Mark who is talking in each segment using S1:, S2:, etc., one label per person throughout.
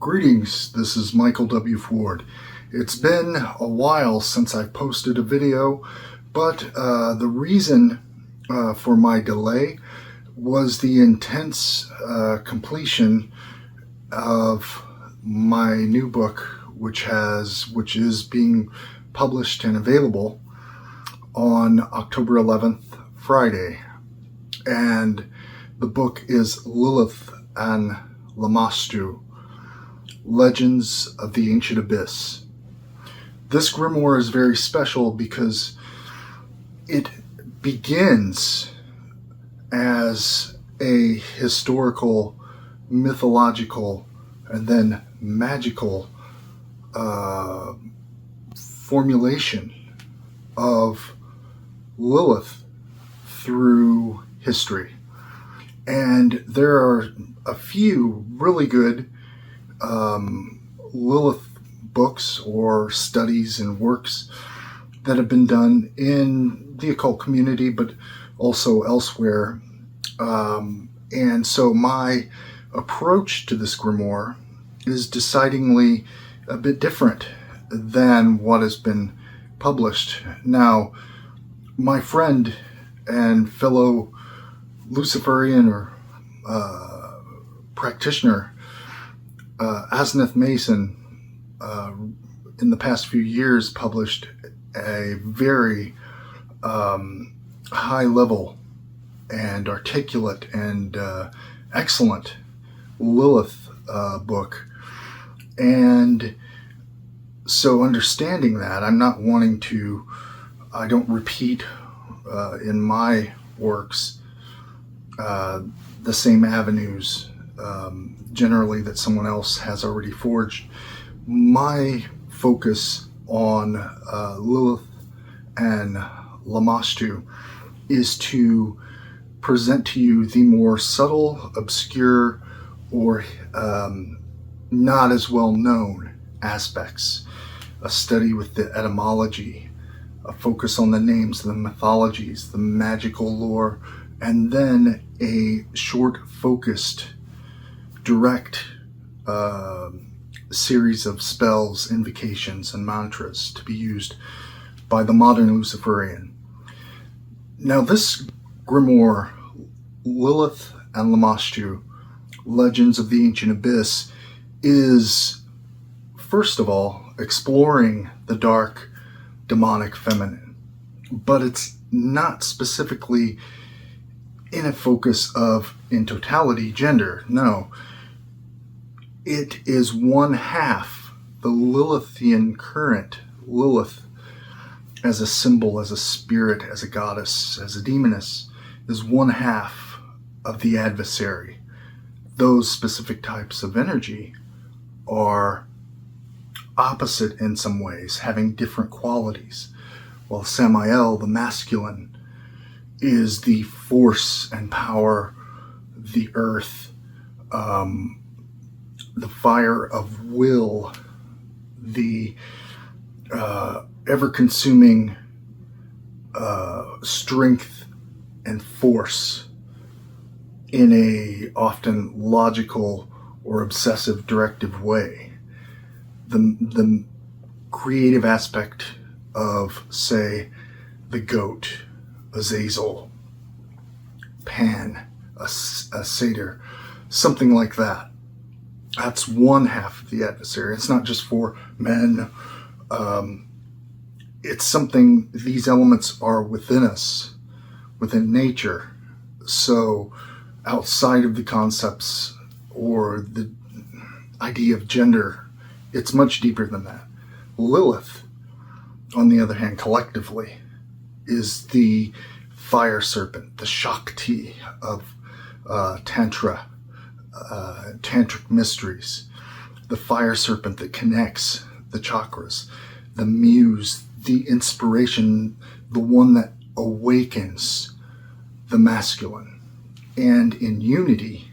S1: Greetings, this is Michael W. Ford. It's been a while since I posted a video, but the reason for my delay was the intense completion of my new book, which is being published and available on October 11th, Friday. And the book is Lilith and Lamaštu, Legends of the Ancient Abyss. This grimoire is very special because it begins as a historical, mythological, and then magical formulation of Lilith through history. And there are a few really good Lilith books or studies and works that have been done in the occult community, but also elsewhere. And so my approach to this grimoire is decidedly a bit different than what has been published. Now, my friend and fellow Luciferian or practitioner, Asneth Mason, in the past few years published a very high level and articulate and excellent Lilith book. And so understanding that, I don't repeat in my works the same avenues generally that someone else has already forged. My focus on Lilith and Lamashtu is to present to you the more subtle, obscure, or not as well known aspects. A study with the etymology, a focus on the names, the mythologies, the magical lore, and then a short, focused, direct series of spells, invocations, and mantras to be used by the modern Luciferian. Now, this grimoire, Lilith and Lamaštu, Legends of the Ancient Abyss, is, first of all, exploring the dark, demonic feminine. But it's not specifically in a focus of, in totality, gender. No. It is one half, the Lilithian current, Lilith, as a symbol, as a spirit, as a goddess, as a demoness, is one half of the adversary. Those specific types of energy are opposite in some ways, having different qualities. While Samael, the masculine, is the force and power, the earth, the fire of will, the ever-consuming strength and force in a often logical or obsessive directive way. The creative aspect of, say, the goat, Azazel, Pan, a satyr, something like that. That's one half of the adversary. It's not just for men. It's something, these elements are within us, within nature. So outside of the concepts or the idea of gender, it's much deeper than that. Lilith, on the other hand, collectively, is the fire serpent, the Shakti of Tantra, tantric mysteries, the fire serpent that connects the chakras, the muse, the inspiration, the one that awakens the masculine. And in unity,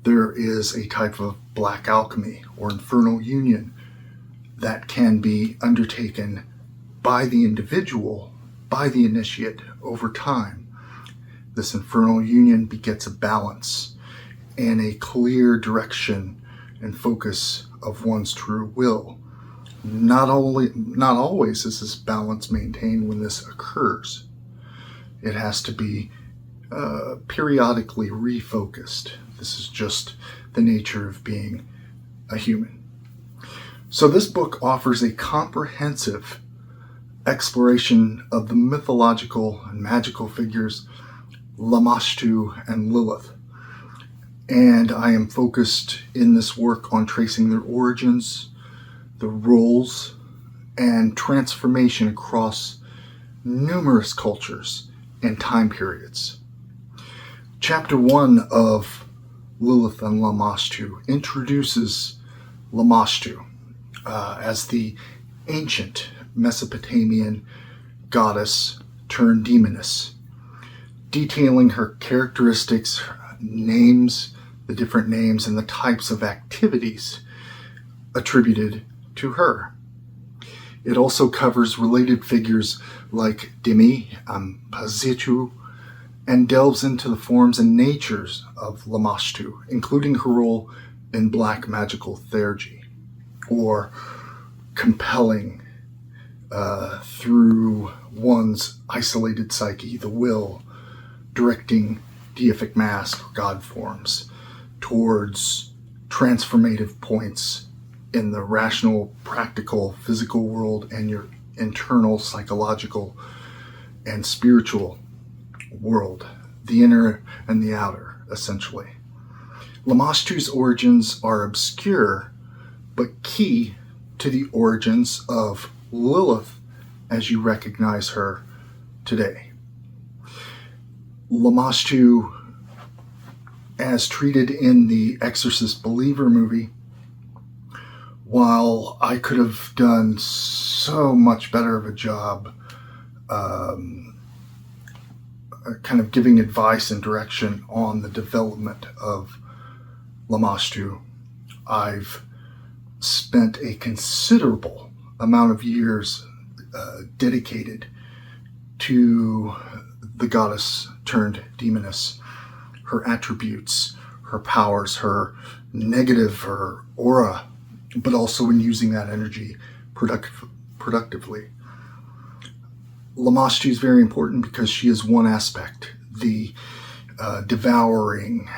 S1: there is a type of black alchemy or infernal union that can be undertaken by the individual, by the initiate over time. This infernal union begets a balance and a clear direction and focus of one's true will. Not always is this balance maintained when this occurs. It has to be periodically refocused. This is just the nature of being a human. So this book offers a comprehensive exploration of the mythological and magical figures Lamashtu and Lilith. And I am focused in this work on tracing their origins, the roles, and transformation across numerous cultures and time periods. Chapter 1 of Lilith and Lamaštu introduces Lamashtu as the ancient Mesopotamian goddess turned demoness, detailing her characteristics, names, the different names, and the types of activities attributed to her. It also covers related figures like Demi and Pazitu, and delves into the forms and natures of Lamashtu, including her role in black magical theurgy, or compelling through one's isolated psyche, the will, directing deific mask or god forms towards transformative points in the rational, practical, physical world and your internal, psychological, and spiritual world, the inner and the outer, essentially. Lamashtu's origins are obscure, but key to the origins of Lilith as you recognize her today. Lamashtu, as treated in the Exorcist Believer movie, while I could have done so much better of a job kind of giving advice and direction on the development of Lamashtu, I've spent a considerable amount of years dedicated to the goddess turned demoness, her attributes, her powers, her negative, her aura, but also in using that energy productively. Lamashtu is very important because she is one aspect, the devouring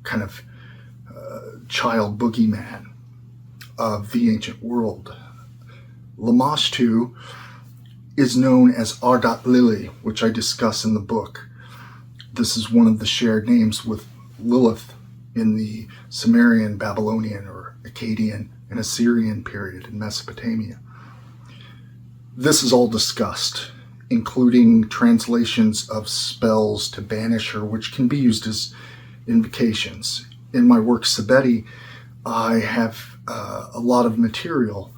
S1: kind of child boogeyman of the ancient world. Lamashtu is known as Ardat-Lili, which I discuss in the book. This is one of the shared names with Lilith in the Sumerian, Babylonian, or Akkadian and Assyrian period in Mesopotamia. This is all discussed, including translations of spells to banish her, which can be used as invocations. In my work, Sabeti, I have a lot of material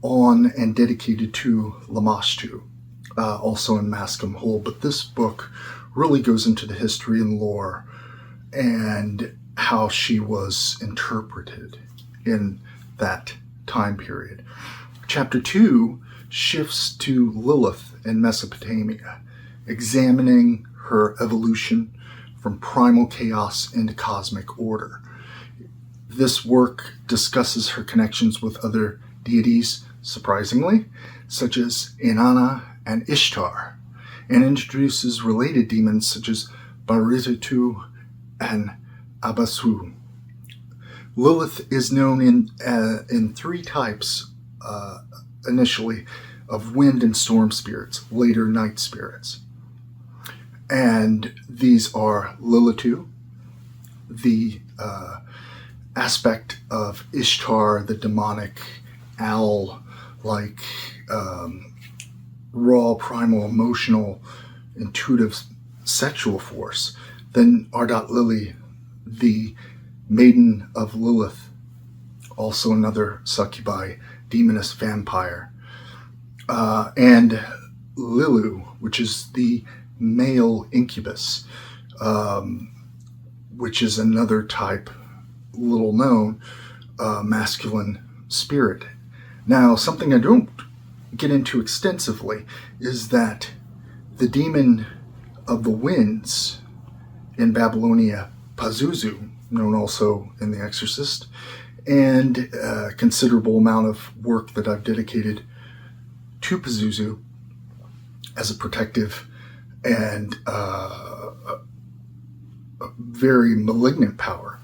S1: on and dedicated to Lamashtu, also in Mascom Whole, but this book really goes into the history and lore and how she was interpreted in that time period. Chapter 2 shifts to Lilith in Mesopotamia, examining her evolution from primal chaos into cosmic order. This work discusses her connections with other deities, surprisingly, such as Inanna and Ishtar, and introduces related demons such as Lilitu and Abasu. Lilith is known in three types initially of wind and storm spirits, later night spirits. And these are Lilu, the aspect of Ishtar, the demonic owl-like, raw, primal, emotional, intuitive, sexual force. Then Ardat-Lili, the maiden of Lilith, also another succubi, demoness vampire. And Lilu, which is the male incubus, which is another type, little known, masculine spirit. Now, something I don't get into extensively is that the demon of the winds in Babylonia, Pazuzu, known also in The Exorcist, and a considerable amount of work that I've dedicated to Pazuzu as a protective and a very malignant power,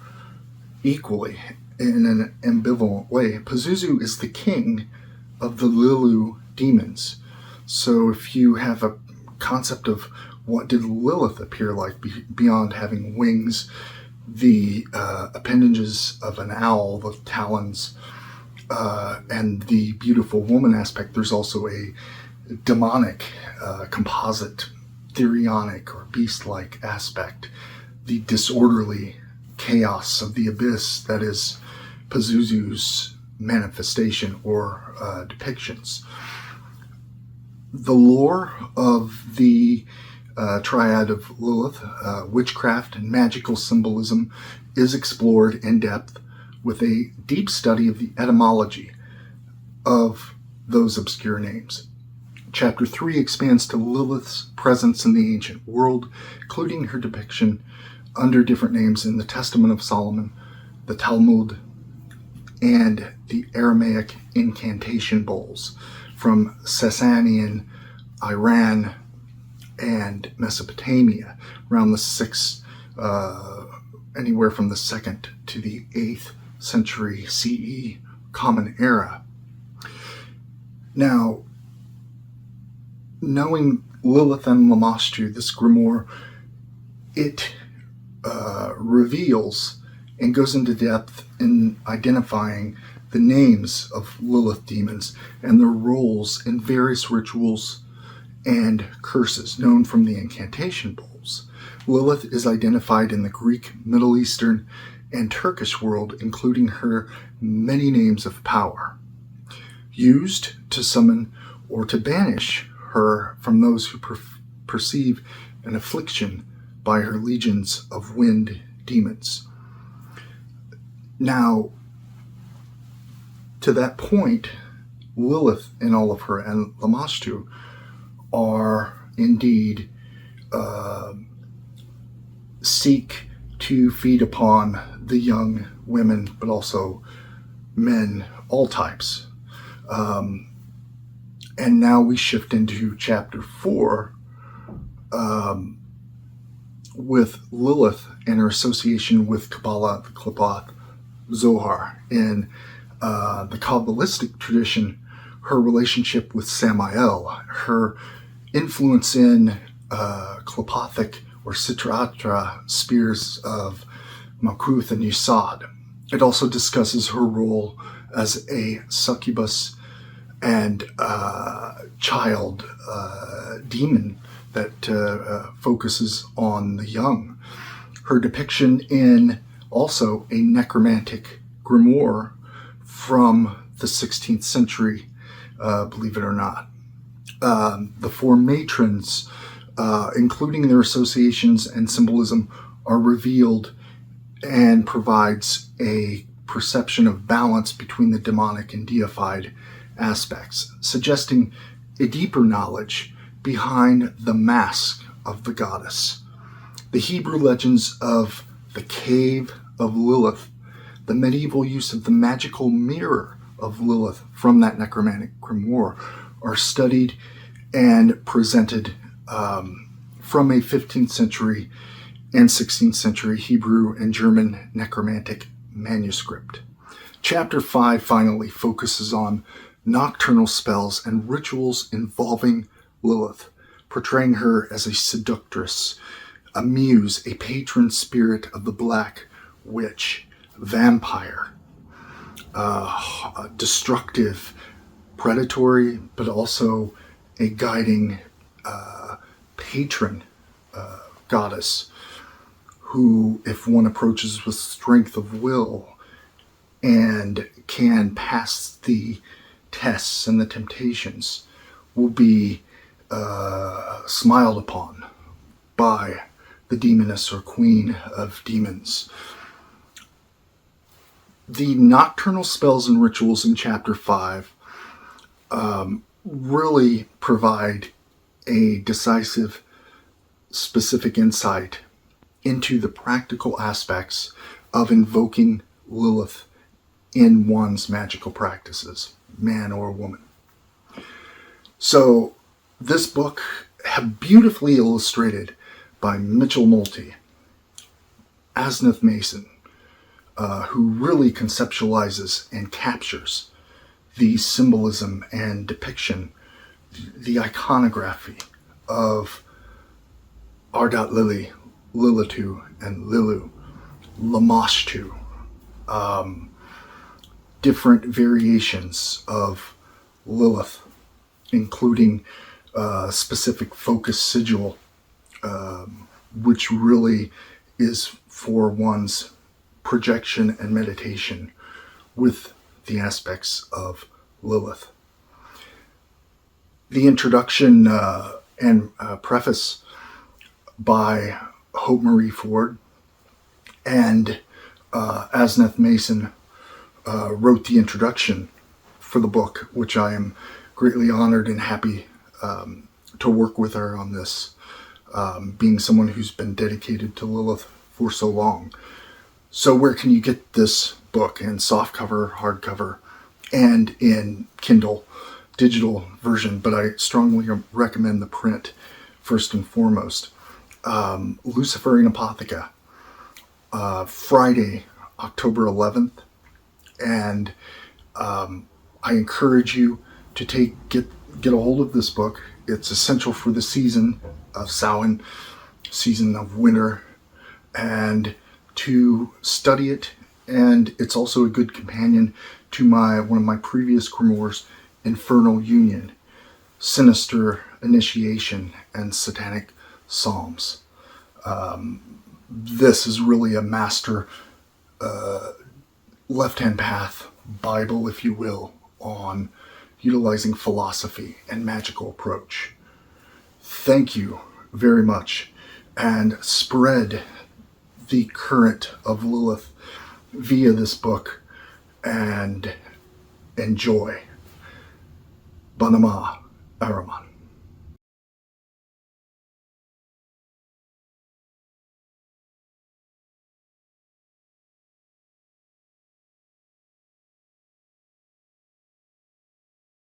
S1: equally in an ambivalent way. Pazuzu is the king of the Lilu demons. So if you have a concept of what did Lilith appear like beyond having wings, the appendages of an owl, the talons, and the beautiful woman aspect, there's also a demonic, composite, therionic, or beast-like aspect, the disorderly chaos of the abyss that is Pazuzu's manifestation or depictions. The lore of the triad of Lilith, witchcraft and magical symbolism, is explored in depth with a deep study of the etymology of those obscure names. Chapter 3 expands to Lilith's presence in the ancient world, including her depiction under different names in the Testament of Solomon, the Talmud, and the Aramaic incantation bowls from Sasanian Iran and Mesopotamia around the 6th, anywhere from the 2nd to the 8th century CE Common Era. Now, knowing Lilith and Lamaštu, this grimoire, it reveals and goes into depth in identifying the names of Lilith demons and their roles in various rituals and curses known from the incantation bowls. Lilith is identified in the Greek, Middle Eastern, and Turkish world, including her many names of power, used to summon or to banish her from those who perceive an affliction by her legions of wind demons. Now, to that point, Lilith and all of her and Lamashtu are indeed seek to feed upon the young women, but also men, all types. And now we shift into chapter 4 with Lilith and her association with Cabala, the Zohar. In the Kabbalistic tradition, her relationship with Samael, her influence in Klopothic or Sitratra spears of Malkuth and Yesod. It also discusses her role as a succubus and child demon that focuses on the young. Her depiction in also a necromantic grimoire from the 16th century, believe it or not. The four matrons, including their associations and symbolism, are revealed and provides a perception of balance between the demonic and deified aspects, suggesting a deeper knowledge behind the mask of the goddess. The Hebrew legends of the Cave of Lilith, the medieval use of the magical mirror of Lilith from that necromantic grimoire, are studied and presented from a 15th century and 16th century Hebrew and German necromantic manuscript. Chapter 5 finally focuses on nocturnal spells and rituals involving Lilith, portraying her as a seductress, a muse, a patron spirit of the black witch, vampire, destructive, predatory, but also a guiding patron goddess who, if one approaches with strength of will and can pass the tests and the temptations, will be smiled upon by the demoness or queen of demons. The nocturnal spells and rituals in chapter 5 really provide a decisive, specific insight into the practical aspects of invoking Lilith in one's magical practices, man or woman. So this book, beautifully illustrated by Mitchell Nolte, Asneth Mason, who really conceptualizes and captures the symbolism and depiction, the iconography of Ardat-Lili, Lilu and Lilu, Lamashtu, different variations of Lilith, including specific focus sigil, which really is for one's projection and meditation with the aspects of Lilith. The introduction and preface by Hope Marie Ford and Asneth Mason wrote the introduction for the book, which I am greatly honored and happy to work with her on this, being someone who's been dedicated to Lilith for so long. So where can you get this book in softcover, hardcover, and in Kindle digital version? But I strongly recommend the print first and foremost. Luciferian Apotheca, Friday, October 11th. And I encourage you to get a hold of this book. It's essential for the season of Samhain, season of winter, and to study it. And it's also a good companion to one of my previous grimoires, Infernal Union, Sinister Initiation, and Satanic Psalms. This is really a master left-hand path Bible, if you will, on utilizing philosophy and magical approach. Thank you very much, and spread the current of Lilith via this book, and enjoy. Banama Araman.